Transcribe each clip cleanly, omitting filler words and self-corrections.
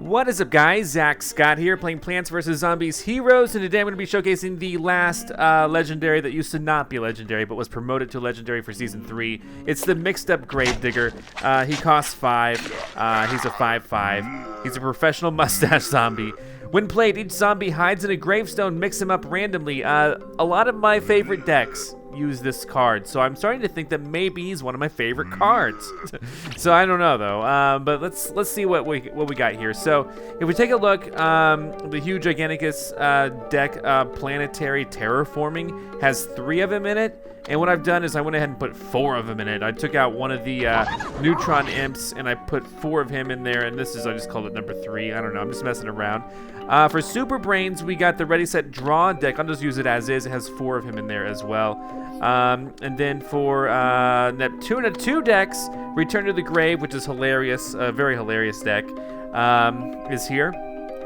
What is up, guys? Zach Scott here, playing Plants vs. Zombies Heroes, and today I'm going to be showcasing the last legendary that used to not be legendary, but was promoted to legendary for Season 3. It's the mixed-up Gravedigger. He costs 5. He's a 5/5. He's a professional mustache zombie. When played, each zombie hides in a gravestone, mix him up randomly. A lot of my favorite decks use this card, so I'm starting to think that maybe he's one of my favorite cards. So I don't know though, but let's see what we got here. So if we take a look, the huge Giganicus deck, planetary terraforming, has 3 of them in it. And what I've done is I went ahead and put 4 of them in it. I took out one of the neutron imps and I put 4 of him in there, and this is, I just called it number 3. I don't know, I'm just messing around. For Super Brainz, we got the Ready Set Draw deck. I'll just use it as is. It has 4 of him in there as well. And then for Neptuna 2 decks, Return to the Grave, which is hilarious, a very hilarious deck, is here.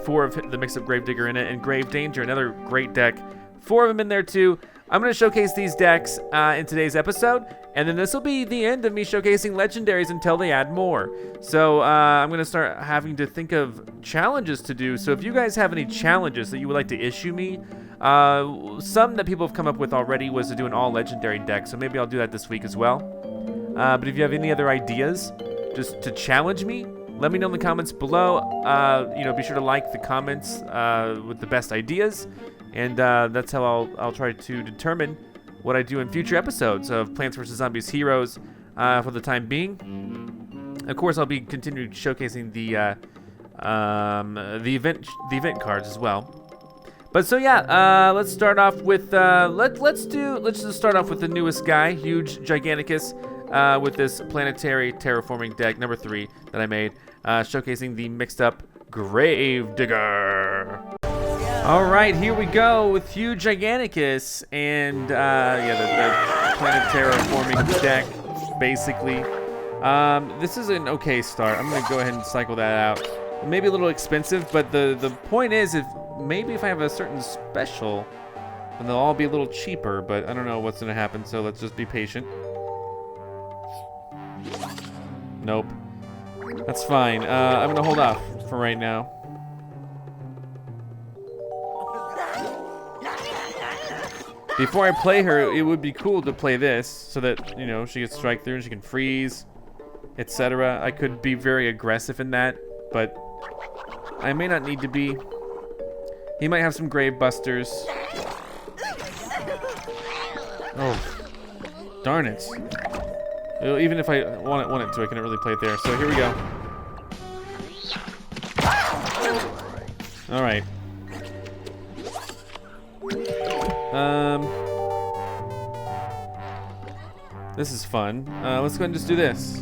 4 of the mix-up Gravedigger in it, and Grave Danger, another great deck. 4 of them in there too. I'm going to showcase these decks in today's episode, and then this will be the end of me showcasing legendaries until they add more. So I'm going to start having to think of challenges to do. So if you guys have any challenges that you would like to issue me, some that people have come up with already was to do an all legendary deck, so maybe I'll do that this week as well. But if you have any other ideas just to challenge me, let me know in the comments below. Be sure to like the comments with the best ideas. And that's how I'll try to determine what I do in future episodes of Plants vs. Zombies Heroes for the time being. Of course, I'll be continuing showcasing the event cards as well. But so yeah, let's start off with let's just start off with the newest guy, huge Giganicus, with this planetary terraforming deck number 3 that I made, showcasing the mixed up Gravedigger. All right, here we go with huge Giganicus and the planet terraforming deck, basically. This is an okay start. I'm gonna go ahead and cycle that out. Maybe a little expensive, but the point is, if I have a certain special, then they'll all be a little cheaper. But I don't know what's gonna happen, so let's just be patient. Nope, that's fine. I'm gonna hold off for right now. Before I play her, it would be cool to play this so that, you know, she gets strike through and she can freeze, etc. I could be very aggressive in that, but I may not need to be. He might have some grave busters. Oh, darn it. Even if I want it to, I couldn't really play it there. So here we go. All right. This is fun. Let's go ahead and just do this.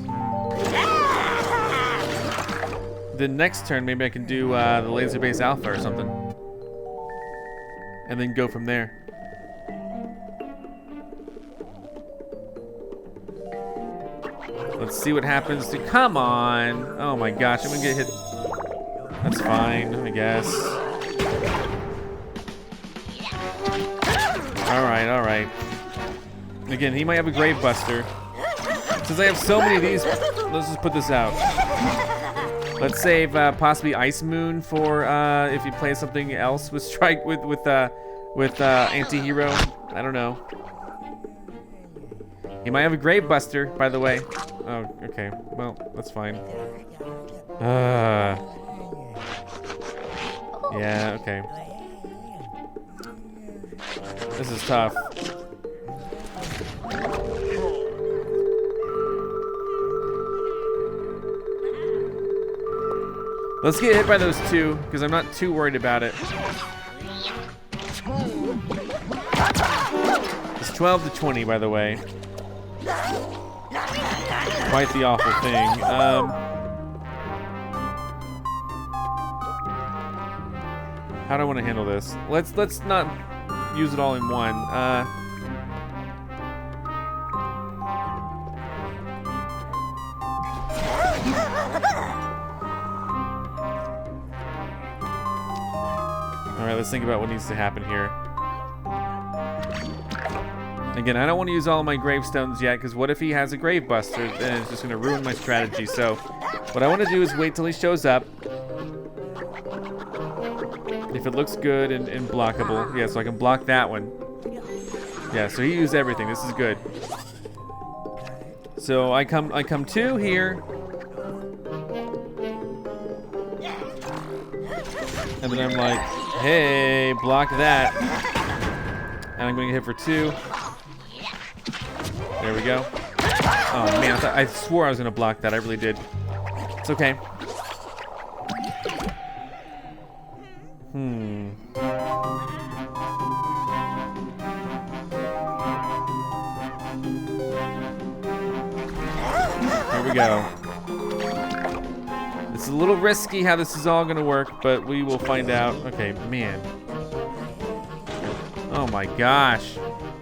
The next turn, maybe I can do the laser base alpha or something, and then go from there. Let's see what happens. Come on! Oh my gosh, I'm gonna get hit. That's fine, I guess. All right. Again, he might have a grave buster. Since I have so many of these, let's just put this out. Let's save possibly Ice Moon for if he plays something else with strike with anti-hero. I don't know. He might have a grave buster, by the way. Oh, okay. Well, that's fine. Yeah, okay. This is tough. Let's get hit by those 2, because I'm not too worried about it. It's 12 to 20, by the way. Quite the awful thing. How do I want to handle this? Let's not use it all in one. All right, let's think about what needs to happen here. Again, I don't want to use all of my gravestones yet, because what if he has a grave buster? Then it's just going to ruin my strategy. So what I want to do is wait till he shows up, it looks good and blockable. Yeah, so I can block that one. Yeah, so he used everything. This is good. So I come 2 here. And then I'm like, hey, block that. And I'm going to hit for 2. There we go. Oh man, I swore I was going to block that. I really did. It's okay. Here we go. It's a little risky how this is all gonna work, but we will find out. Okay, man. Oh my gosh.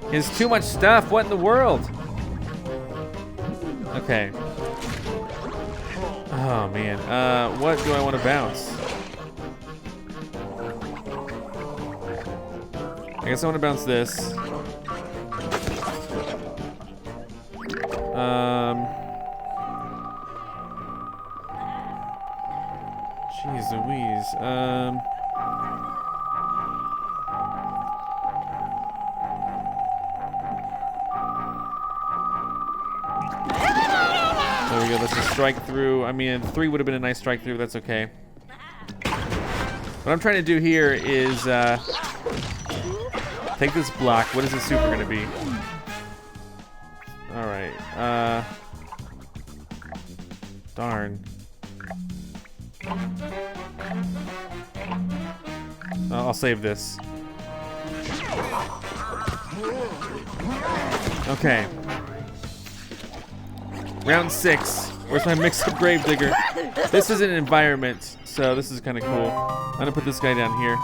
He has too much stuff. What in the world? Okay. Oh man. What do I want to bounce? I guess I want to bounce this. Jeez Louise. There we go. Let's just strike through. I mean, 3 would have been a nice strike through. That's okay. What I'm trying to do here is take this block. What is the super going to be? All right. Darn. I'll save this. Okay. Round 6. Where's my mix-up Gravedigger? This is an environment, so this is kind of cool. I'm gonna put this guy down here.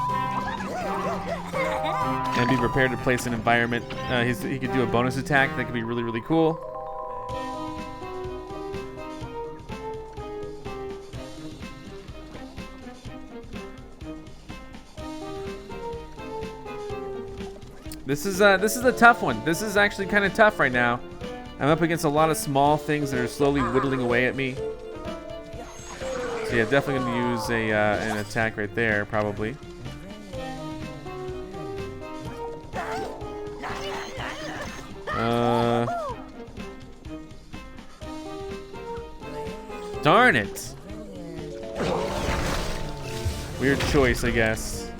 And be prepared to place an environment. He could do a bonus attack. That could be really, really cool. This is a tough one. This is actually kind of tough right now. I'm up against a lot of small things that are slowly whittling away at me. So yeah, definitely gonna use an attack right there, probably. Darn it! Weird choice, I guess.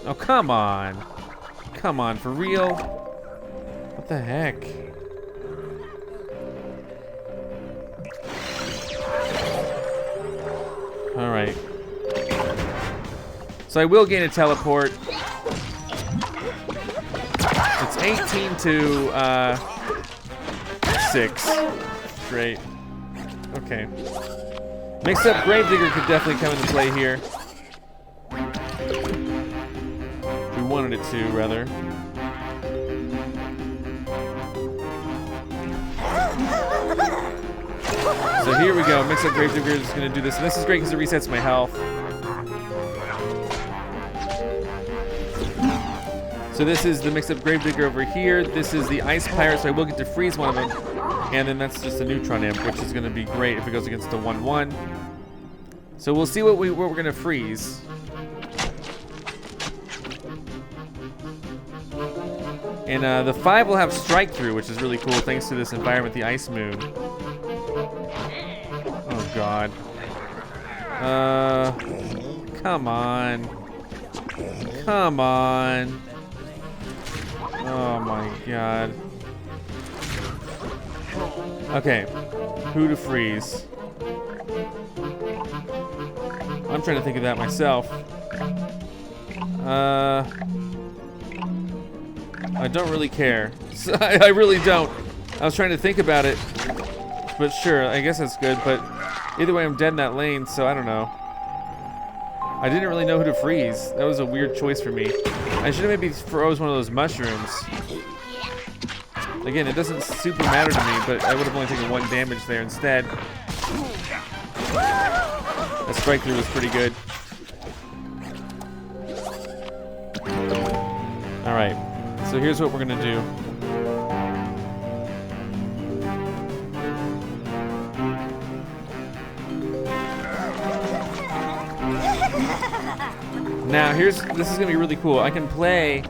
Oh, come on. Come on, for real? What the heck? Alright. So I will gain a teleport. It's 18 to 6. Great. Okay. Mixed up Gravedigger could definitely come into play here. Wanted it to, rather. So here we go. Mix up Gravedigger is going to do this. And this is great because it resets my health. So this is the mix up Gravedigger over here. This is the Ice Pirate, so I will get to freeze one of them. And then that's just a Neutron Imp, which is going to be great if it goes against the 1/1. So we'll see what we're going to freeze. And the 5 will have strike through, which is really cool thanks to this environment, the Ice Moon. Oh god. Come on. Come on. Oh my god. Okay. Who to freeze? I'm trying to think of that myself. I don't really care. I really don't. I was trying to think about it. But sure, I guess that's good. But either way, I'm dead in that lane, so I don't know. I didn't really know who to freeze. That was a weird choice for me. I should have maybe froze one of those mushrooms. Again, it doesn't super matter to me, but I would have only taken 1 damage there instead. That strike through was pretty good. Alright. So here's what we're gonna do. Now this is gonna be really cool. I can play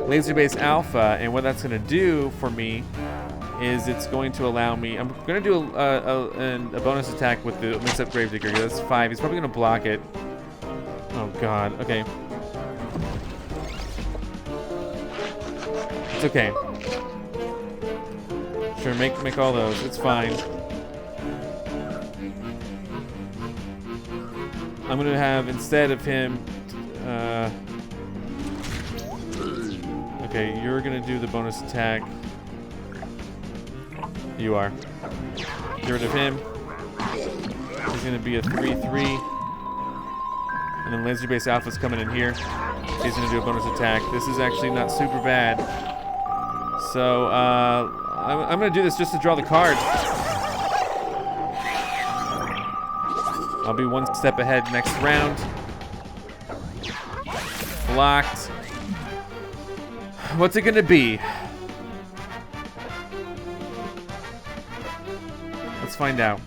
laser base alpha, and what that's gonna do for me is it's going to allow me. I'm gonna do a bonus attack with the mix up Gravedigger. That's 5. He's probably gonna block it. Oh God. Okay. It's okay. Sure, make all those. It's fine. I'm gonna have, instead of him, okay, you're gonna do the bonus attack. You are. Get rid of him. He's gonna be a 3/3. And then laser base alpha's coming in here. He's gonna do a bonus attack. This is actually not super bad. So I'm gonna do this just to draw the card. I'll be one step ahead next round. Blocked. What's it gonna be? Let's find out.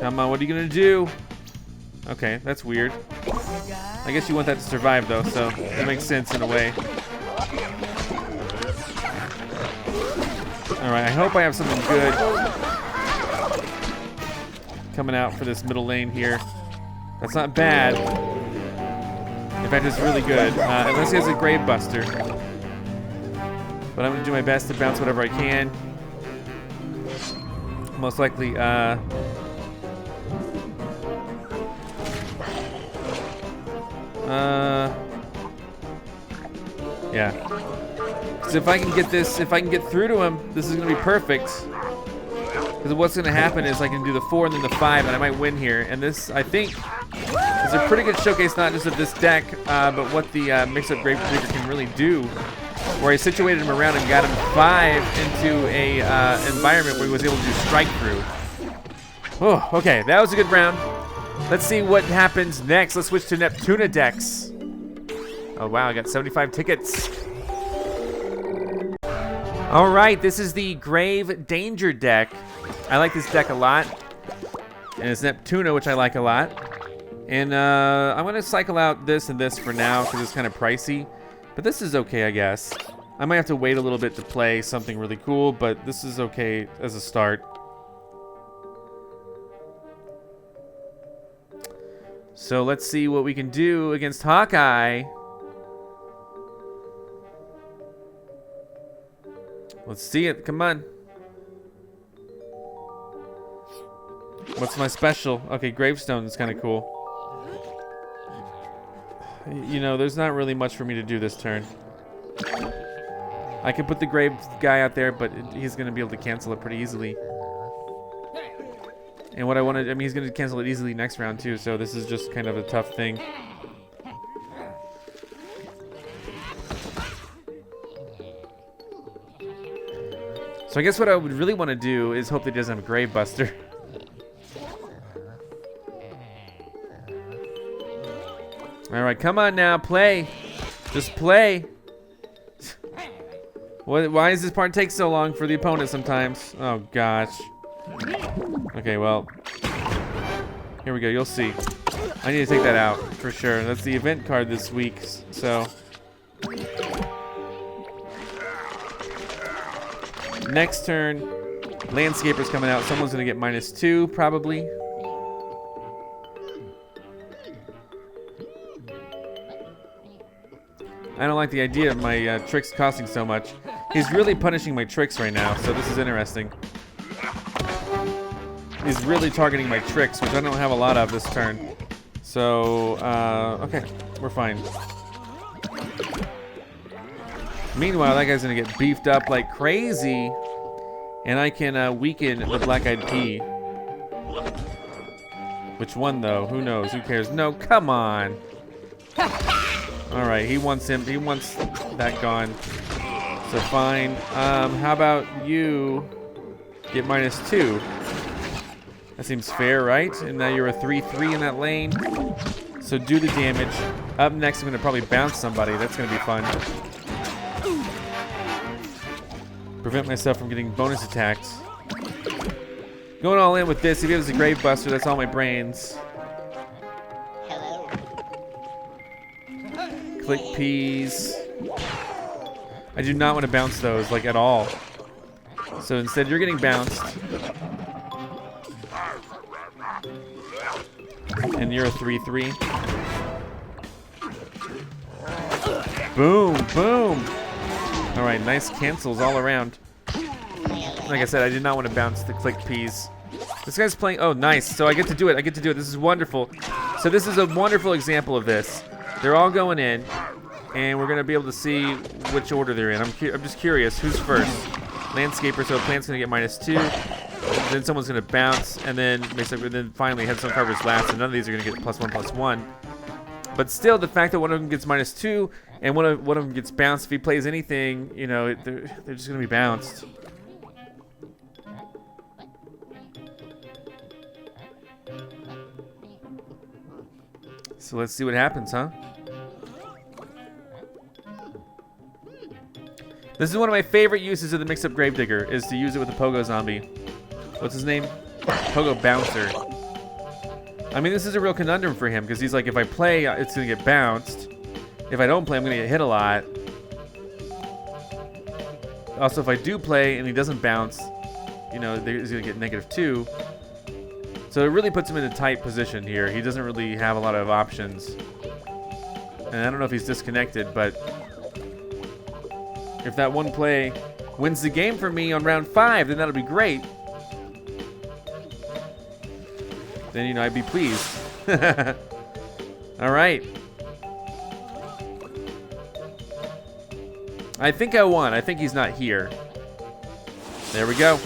Come on, what are you gonna do? Okay, that's weird. I guess you want that to survive though, so that makes sense in a way. Alright, I hope I have something good coming out for this middle lane here. That's not bad. In fact, it's really good. Unless he has a Grave Buster. But I'm gonna do my best to bounce whatever I can. Most likely, yeah. Because if I can get this, if I can get through to him, this is gonna be perfect. Because what's gonna happen is I can do the 4 and then the 5, and I might win here. And this, I think, is a pretty good showcase not just of this deck, but what the mix-up Gravedigger can really do. Where I situated him around and got him 5 into a environment where he was able to do strike through. Oh, okay, that was a good round. Let's see what happens next. Let's switch to Neptuna decks. Oh wow, I got 75 tickets. All right, this is the Gravedigger deck. I like this deck a lot. And it's Neptuna, which I like a lot. And I'm gonna cycle out this and this for now because it's kind of pricey. But this is okay, I guess. I might have to wait a little bit to play something really cool, but this is okay as a start. So let's see what we can do against Hawkeye. Let's see it. Come on. What's my special? Okay, Gravestone is kind of cool. You know, there's not really much for me to do this turn. I could put the Grave guy out there, but he's going to be able to cancel it pretty easily. And what I want to, I mean, he's going to cancel it easily next round too, so this is just kind of a tough thing. So I guess what I would really want to do is hope that he doesn't have a Grave Buster. Alright, come on now, play. Just play. Why does this part take so long for the opponent sometimes? Oh gosh. Okay, well. Here we go, you'll see. I need to take that out, for sure. That's the event card this week, so. Next turn, Landscaper's coming out. Someone's gonna get -2, probably. I don't like the idea of my tricks costing so much. He's really punishing my tricks right now, so this is interesting. He's really targeting my tricks, which I don't have a lot of this turn. So, okay, we're fine. Meanwhile, that guy's gonna get beefed up like crazy, and I can weaken the Black-Eyed Pea. Which one, though? Who knows? Who cares? No, come on. All right, he wants him. He wants that gone. So fine. How about you get -2? That seems fair, right? And now you're a 3/3 in that lane. So do the damage. Up next, I'm gonna probably bounce somebody. That's gonna be fun. Prevent myself from getting bonus attacks. Going all in with this. If he has a Grave Buster, that's all my brains. Hello. Click peas. I do not want to bounce those, like, at all. So instead, you're getting bounced. And you're a 3-3. Boom, boom. All right, nice cancels all around. Like I said, I did not want to bounce the click peas. This guy's playing, oh, nice. So I get to do it, This is wonderful. So this is a wonderful example of this. They're all going in, and we're gonna be able to see which order they're in. I'm just curious, who's first? Landscaper, so plant's gonna get -2. Then someone's gonna bounce, and then finally headstone carver's last, and none of these are gonna get +1/+1. But still, the fact that one of them gets -2 and one of them gets bounced, if he plays anything, you know, they're just gonna be bounced. So let's see what happens, huh? This is one of my favorite uses of the mixed-up Gravedigger, is to use it with the Pogo Zombie. What's his name? Pogo Bouncer. I mean, this is a real conundrum for him, because he's like, if I play, it's going to get bounced. If I don't play, I'm going to get hit a lot. Also, if I do play and he doesn't bounce, you know, he's going to get -2. So it really puts him in a tight position here. He doesn't really have a lot of options. And I don't know if he's disconnected, but if that one play wins the game for me on round 5, then that'll be great. Then, you know, I'd be pleased. All right. I think I won. I think he's not here. There we go.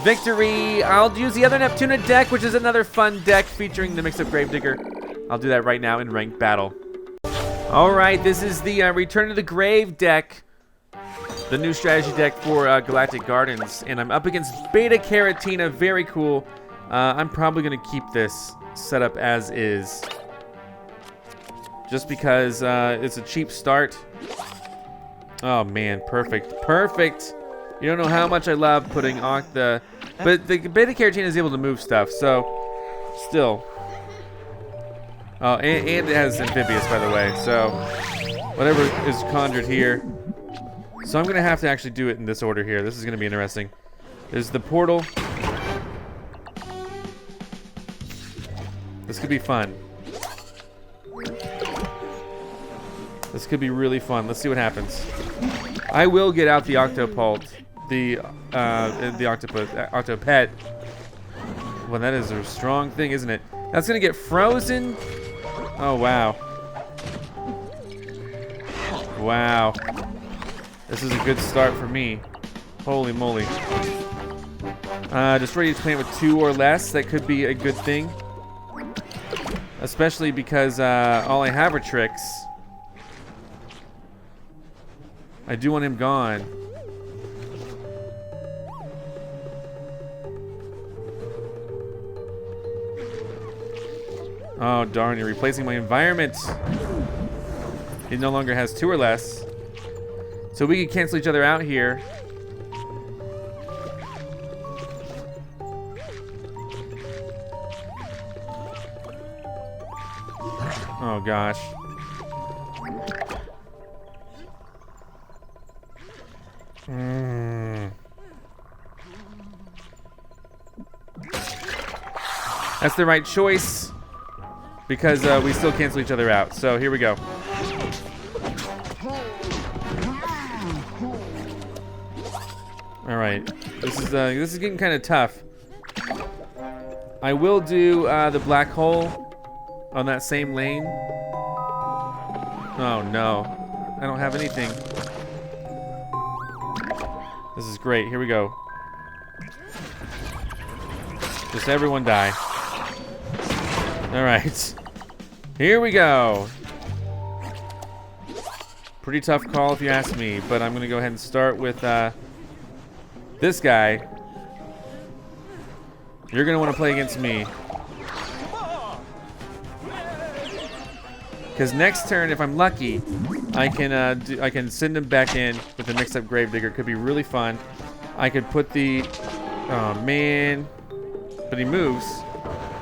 Victory! I'll use the other Neptuna deck, which is another fun deck featuring the mix-up Gravedigger. I'll do that right now in ranked battle. All right, this is the Return to the Grave deck, the new strategy deck for Galactic Gardens, and I'm up against Beta Caratina. Very cool. I'm probably going to keep this set up as is, just because it's a cheap start. Oh man, perfect, perfect. You don't know how much I love putting Octa, but the Beta Caratina is able to move stuff, so still. Oh, and it has Amphibious, by the way, so whatever is conjured here. So I'm gonna have to actually do it in this order here. This is gonna be interesting. There's the portal. This could be fun. This could be really fun. Let's see what happens. I will get out the Octopult. The Octopet. Well, that is a strong thing, isn't it? That's gonna get frozen. Oh wow. Wow. This is a good start for me. Holy moly. Destroy each plant with 2 or less. That could be a good thing. Especially because all I have are tricks. I do want him gone. Oh darn, you're replacing my environment. He no longer has 2 or less. So we can cancel each other out here. Oh gosh. That's the right choice, because we still cancel each other out. So here we go. All right, this is getting kind of tough. I will do the black hole on that same lane. Oh no, I don't have anything. This is great. Here we go. Just everyone die. All right, here we go. Pretty tough call if you ask me, but I'm gonna go ahead and start with this guy. You're gonna want to play against me, because next turn, if I'm lucky, I can send him back in with the mixed-up Gravedigger. Could be really fun. I could put the, oh man, but he moves.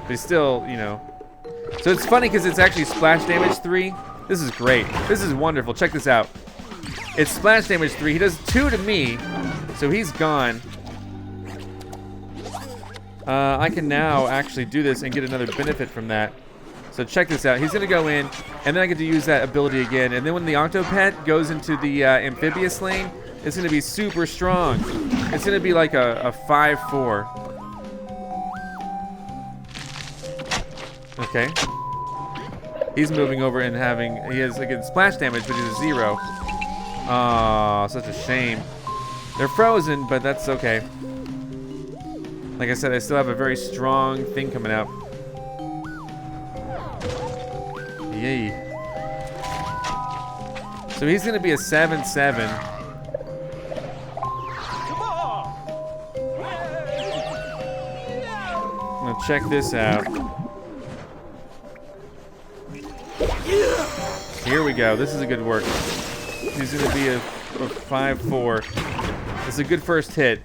But he's still, you know. So it's funny because it's actually splash damage 3. This is great. This is wonderful. Check this out. It's splash damage 3. He does 2 to me, so he's gone. I can now actually do this and get another benefit from that. So check this out. He's gonna go in, and then I get to use that ability again. And then when the Octopet goes into the amphibious lane, it's gonna be super strong. It's gonna be like a 5-4. Okay. He's moving over and he has again splash damage, but he's a 0. Oh, such a shame. They're frozen, but that's okay. Like I said, I still have a very strong thing coming out. Yay. So he's gonna be a 7-7. Now check this out. Here we go. This is a good work. He's gonna be a 5-4. It's a good first hit.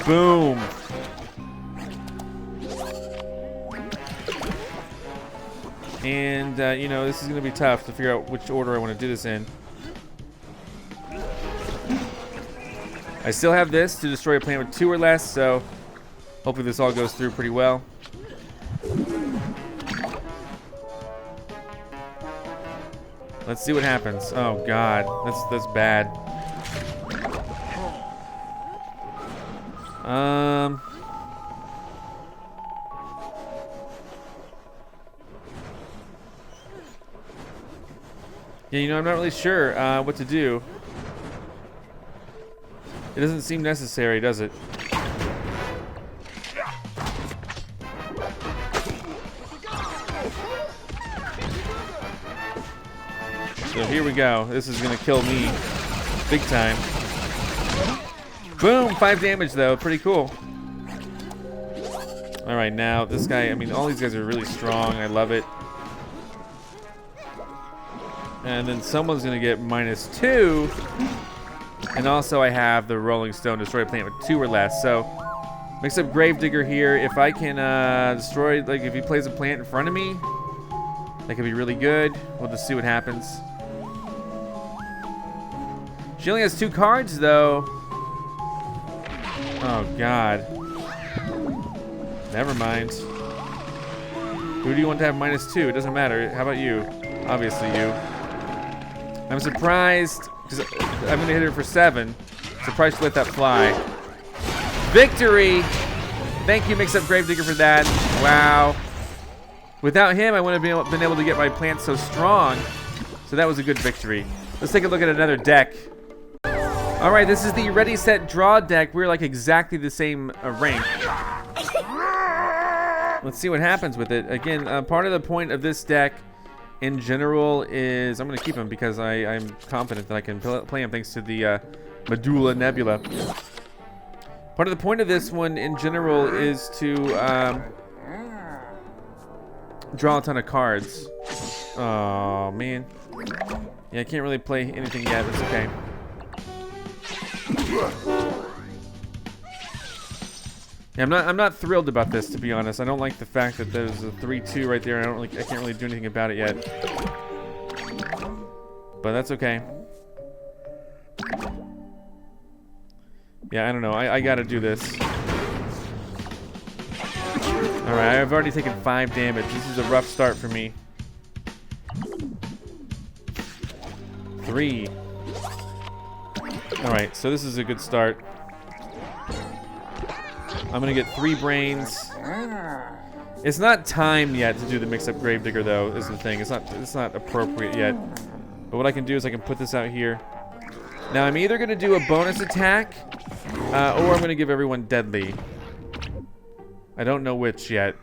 Boom. And, you know, this is going to be tough to figure out which order I want to do this in. I still have this to destroy a planet with 2 or less, so hopefully this all goes through pretty well. Let's see what happens. Oh, God. That's bad. Yeah, you know, I'm not really sure what to do. It doesn't seem necessary, does it? So here we go. This is gonna kill me big time. Boom! 5 damage though, pretty cool. Alright, now this guy, I mean, all these guys are really strong. I love it. And then someone's gonna get -2. And also I have the Rolling Stone, destroy a planet with 2 or less. So mix up Gravedigger here. If I can destroy, like if he plays a plant in front of me, that could be really good. We'll just see what happens. She only has 2 cards though. Oh God. Never mind. Who do you want to have -2? It doesn't matter. How about you? Obviously you. I'm surprised, because I'm going to hit her for 7. Surprised to let that fly. Victory! Thank you, Mix Up Gravedigger, for that. Wow. Without him, I wouldn't have been able to get my plants so strong. So that was a good victory. Let's take a look at another deck. All right, this is the Ready, Set, Draw deck. We're like exactly the same rank. Let's see what happens with it. Again, part of the point of this deck in general is, I'm going to keep him because I'm confident that I can play him thanks to the Medulla Nebula. Part of the point of this one in general is to draw a ton of cards. Oh man. Yeah, I can't really play anything yet. It's okay. Yeah, I'm not thrilled about this, to be honest. I don't like the fact that there's a 3-2 right there. I can't really do anything about it yet. But that's okay. Yeah, I don't know. I gotta do this. Alright, I've already taken 5 damage. This is a rough start for me. 3. Alright, so this is a good start. I'm gonna get 3 brains. It's not time yet to do the mix-up Gravedigger, though. Is the thing. It's not appropriate yet. But what I can do is I can put this out here. Now I'm either gonna do a bonus attack, or I'm gonna give everyone deadly. I don't know which yet,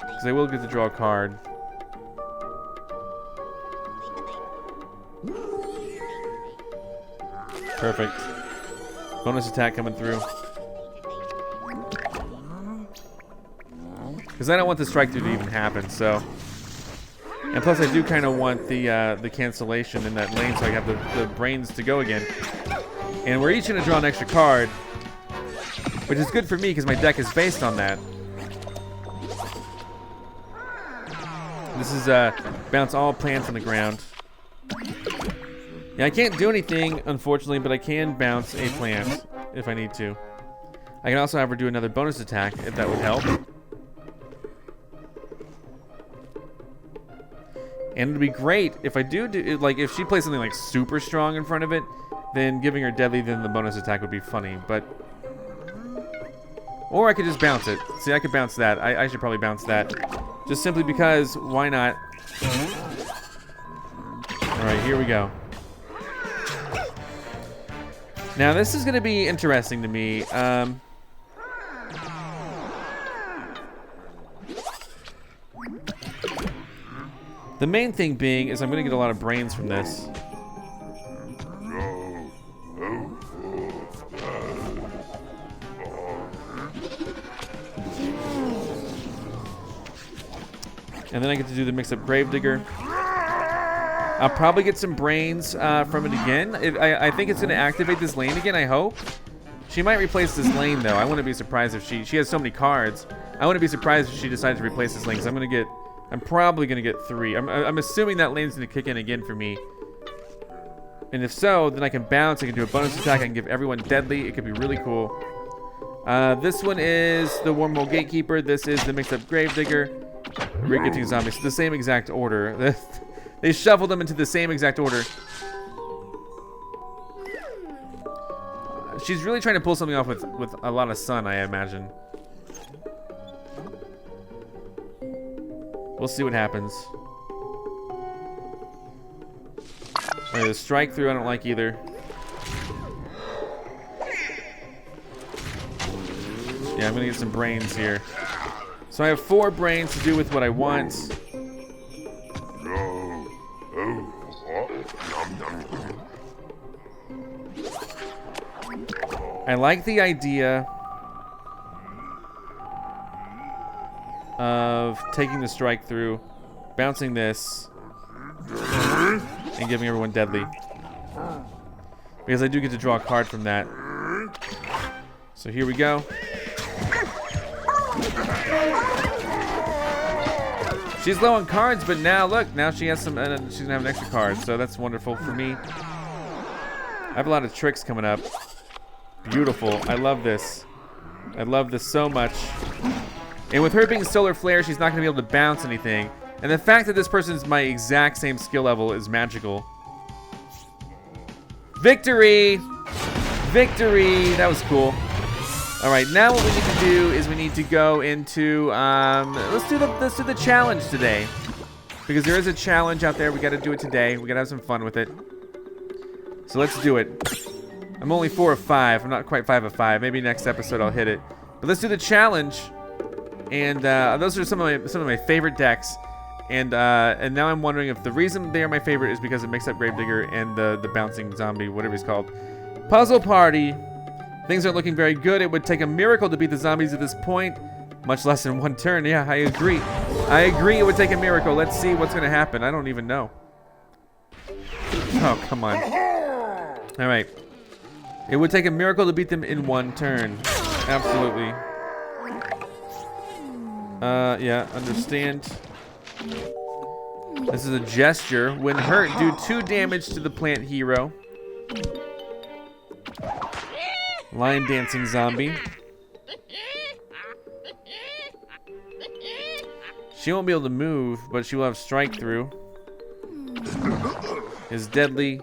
because I will get to draw a card. Perfect. Bonus attack coming through. Because I don't want the strike through to even happen, so. And plus I do kind of want the cancellation in that lane so I have the brains to go again. And we're each going to draw an extra card, which is good for me because my deck is based on that. This is bounce all plants on the ground. Yeah, I can't do anything, unfortunately, but I can bounce a plant if I need to. I can also have her do another bonus attack if that would help. And it'd be great if I do like if she plays something like super strong in front of it, then giving her deadly, then the bonus attack would be funny. But or I could just bounce it. See, I could bounce that. I should probably bounce that, just simply because why not? All right, here we go. Now this is going to be interesting to me. The main thing being is I'm going to get a lot of brains from this. And then I get to do the mix-up Gravedigger. I'll probably get some brains from it again. I think it's going to activate this lane again, I hope. She might replace this lane, though. I wouldn't be surprised if she has so many cards. I wouldn't be surprised if she decided to replace this lane, because I'm probably going to get 3. I'm assuming that lane's going to kick in again for me. And if so, then I can bounce. I can do a bonus attack. I can give everyone deadly. It could be really cool. This one is the Wormhole Gatekeeper. This is the mix-up Gravedigger. Re-gifting Zombies. The same exact order. They shuffled them into the same exact order. She's really trying to pull something off with a lot of sun, I imagine. We'll see what happens. Alright, the strike through I don't like either. Yeah, I'm gonna get some brains here. So I have 4 brains to do with what I want. I like the idea of taking the strike through, bouncing this, and giving everyone deadly. Because I do get to draw a card from that. So here we go. She's low on cards, but now look, now she has some, and she's gonna have an extra card, so that's wonderful for me. I have a lot of tricks coming up. Beautiful. I love this. I love this so much. And with her being Solar Flare, she's not going to be able to bounce anything. And the fact that this person's my exact same skill level is magical. Victory! Victory! That was cool. Alright, now what we need to do is we need to go into... let's do the challenge today. Because there is a challenge out there. We got to do it today. We got to have some fun with it. So let's do it. I'm only 4 of 5. I'm not quite 5 of 5. Maybe next episode I'll hit it. But let's do the challenge. And those are some of my favorite decks. And now I'm wondering if the reason they are my favorite is because it makes up Gravedigger and the bouncing zombie, whatever he's called. Puzzle Party. Things aren't looking very good. It would take a miracle to beat the zombies at this point. Much less in 1 turn. Yeah, I agree. I agree it would take a miracle. Let's see what's going to happen. I don't even know. Oh, come on. All right. It would take a miracle to beat them in 1 turn. Absolutely. Yeah, understand. This is a gesture. When hurt, do 2 damage to the plant hero. Line dancing zombie. She won't be able to move, but she will have strike through. Is deadly.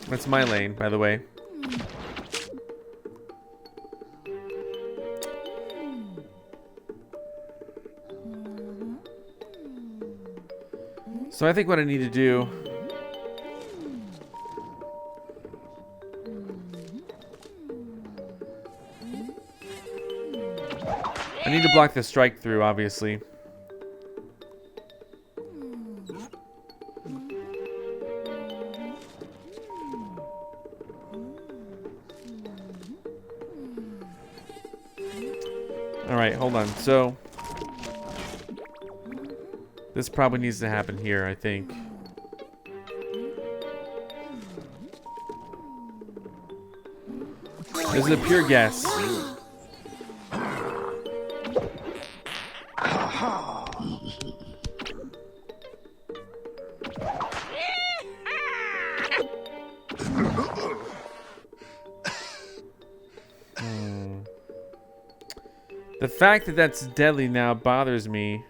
That's my lane, by the way. So I think what I need to do... I need to block the strike through, obviously. Alright, hold on. So, this probably needs to happen here, I think. This is a pure guess. The fact that that's deadly now bothers me.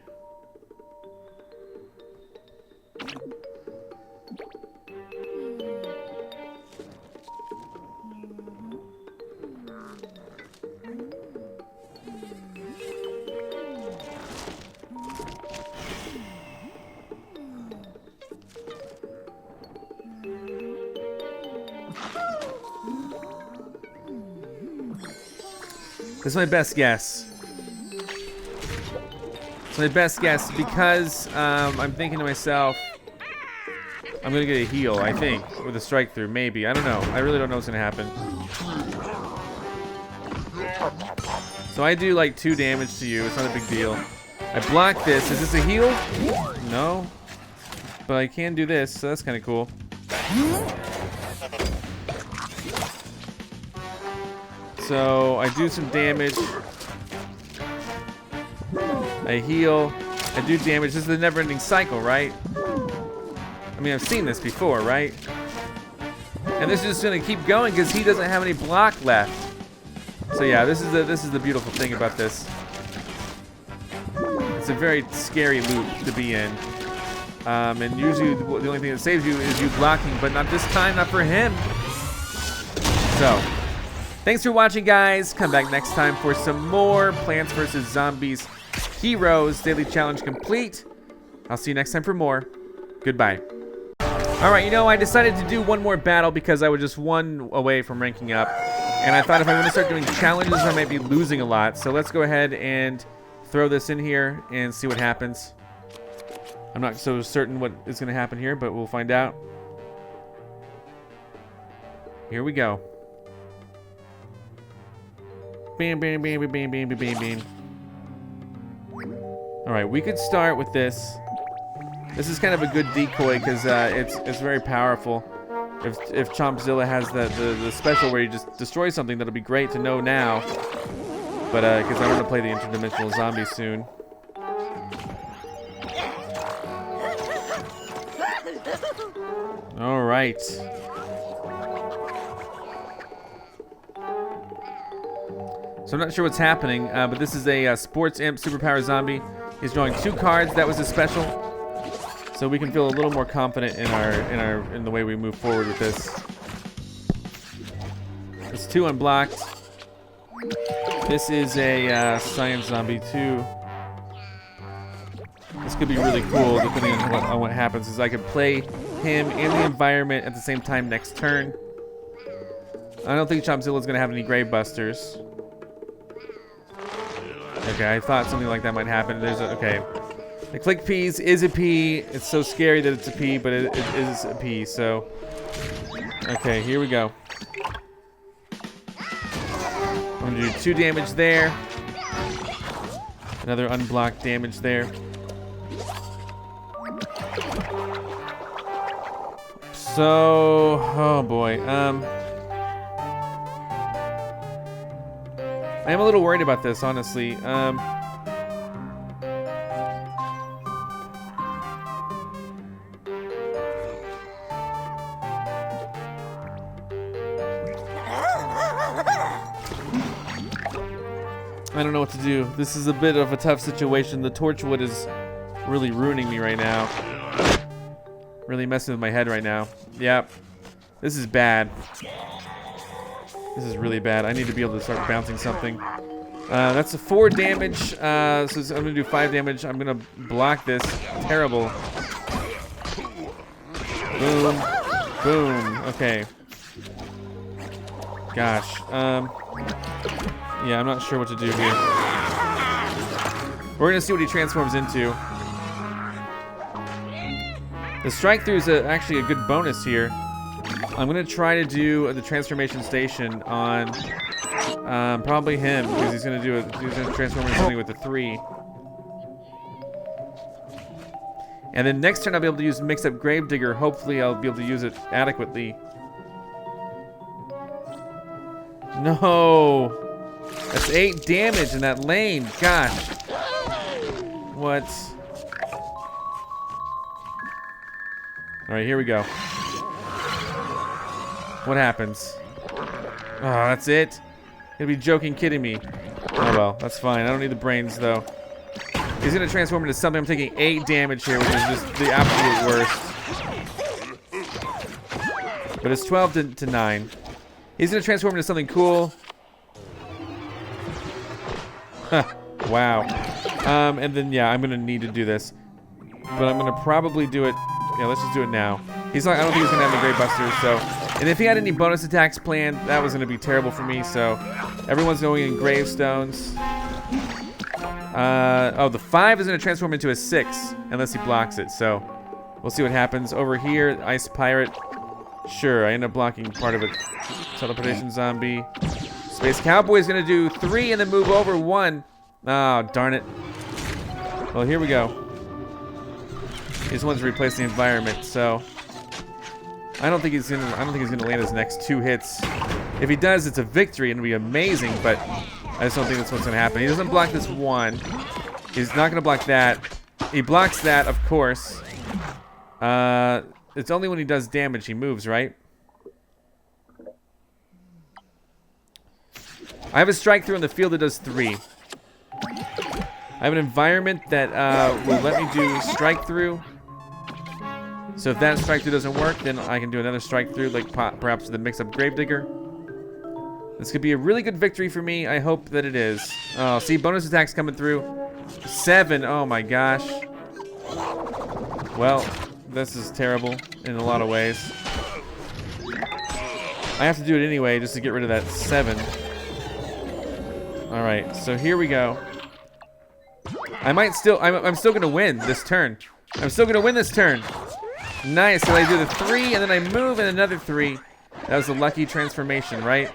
This is my best guess. It's my best guess because I'm thinking to myself, I'm gonna get a heal, I think, with a strike through, maybe. I don't know. I really don't know what's gonna happen. So I do like 2 damage to you. It's not a big deal. I block this. Is this a heal? No. But I can do this, so that's kind of cool. So I do some damage. I heal. I do damage. This is the never-ending cycle, right? I mean, I've seen this before, right? And this is just gonna keep going because he doesn't have any block left. So yeah, this is the beautiful thing about this. It's a very scary loop to be in. And usually the only thing that saves you is you blocking, but not this time, not for him. So, thanks for watching, guys. Come back next time for some more Plants vs. Zombies Heroes Daily Challenge complete. I'll see you next time for more. Goodbye. Alright, you know, I decided to do one more battle because I was just one away from ranking up. And I thought if I'm going to start doing challenges, I might be losing a lot. So let's go ahead and throw this in here and see what happens. I'm not so certain what is going to happen here, but we'll find out. Here we go. Bam, bam, bam, bam, bam, bam, bam, bam. Alright, we could start with this. This is kind of a good decoy because it's very powerful. If Chompzilla has the special where you just destroy something, that'll be great to know now. But because I want to play the interdimensional zombie soon. All right. So I'm not sure what's happening, but this is a Sports Imp Superpower Zombie. He's drawing 2 cards. That was his special. So we can feel a little more confident in the way we move forward with this. It's 2 unblocked. This is a Science Zombie 2. This could be really cool depending on what happens. Is I could play him and the environment at the same time next turn. I don't think Chompzilla's gonna have any Grave Busters. Okay, I thought something like that might happen. Okay. The click P's is a P. It's so scary that it's a P, but it is a P, so. Okay, here we go. I'm gonna do 2 damage there. Another unblocked damage there. So, oh boy. I am a little worried about this, honestly. I don't know what to do. This is a bit of a tough situation. The Torchwood is really ruining me right now. Really messing with my head right now. Yep. This is bad. This is really bad. I need to be able to start bouncing something. That's a 4 damage. So I'm going to do 5 damage. I'm going to block this. Terrible. Boom. Boom. Okay. Gosh. Yeah, I'm not sure what to do here. We're going to see what he transforms into. The strike through is actually a good bonus here. I'm going to try to do the transformation station on probably him because he's going to transform into something with the 3. And then next turn I'll be able to use Mix Up Gravedigger. Hopefully I'll be able to use it adequately. No. That's 8 damage in that lane. Gosh. What? All right, here we go. What happens? Oh, that's it? You'll be joking, kidding me. Oh well, that's fine. I don't need the brains though. He's gonna transform into something. I'm taking 8 damage here, which is just the absolute worst. But it's 12 to 9. He's gonna transform into something cool. Huh, wow. And then yeah, I'm gonna need to do this. But I'm gonna probably do it. Yeah, let's just do it now. He's like, I don't think he's gonna have any Great Busters, so. And if he had any bonus attacks planned, that was gonna be terrible for me, so. Everyone's going in gravestones. Oh, the 5 is gonna transform into a 6, unless he blocks it, so. We'll see what happens. Over here, Ice Pirate. Sure, I end up blocking part of it. Teleportation Zombie. Space Cowboy is gonna do 3 and then move over 1. Oh, darn it. Well, here we go. He just wants to replace the environment, so I don't think he's gonna land his next 2 hits. If he does, it's a victory and it'll be amazing, but I just don't think that's what's gonna happen. He doesn't block this 1. He's not gonna block that. He blocks that, of course. It's only when he does damage he moves, right? I have a strike through on the field that does 3. I have an environment that will let me do strike through. So if that strike through doesn't work, then I can do another strike through, like perhaps the mix-up Gravedigger. This could be a really good victory for me. I hope that it is. Oh, see, bonus attacks coming through. 7. Oh my gosh. Well, this is terrible in a lot of ways. I have to do it anyway just to get rid of that 7. All right, so here we go. I'm still gonna win this turn. I'm still gonna win this turn. Nice, so I do the 3 and then I move and another 3. That was a lucky transformation, right?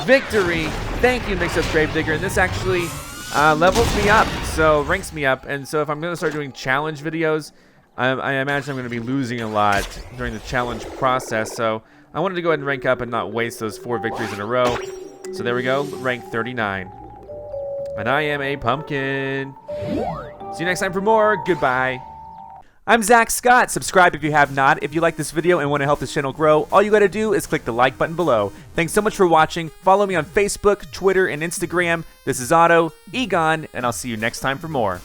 Victory! Thank you, Mix Up Gravedigger. And this actually levels me up, so ranks me up. And so if I'm gonna start doing challenge videos, I imagine I'm gonna be losing a lot during the challenge process. So I wanted to go ahead and rank up and not waste those 4 victories in a row. So there we go, rank 39. And I am a pumpkin. See you next time for more. Goodbye. I'm Zach Scott. Subscribe if you have not. If you like this video and want to help this channel grow, all you got to do is click the like button below. Thanks so much for watching. Follow me on Facebook, Twitter, and Instagram. This is Otto, Egon, and I'll see you next time for more.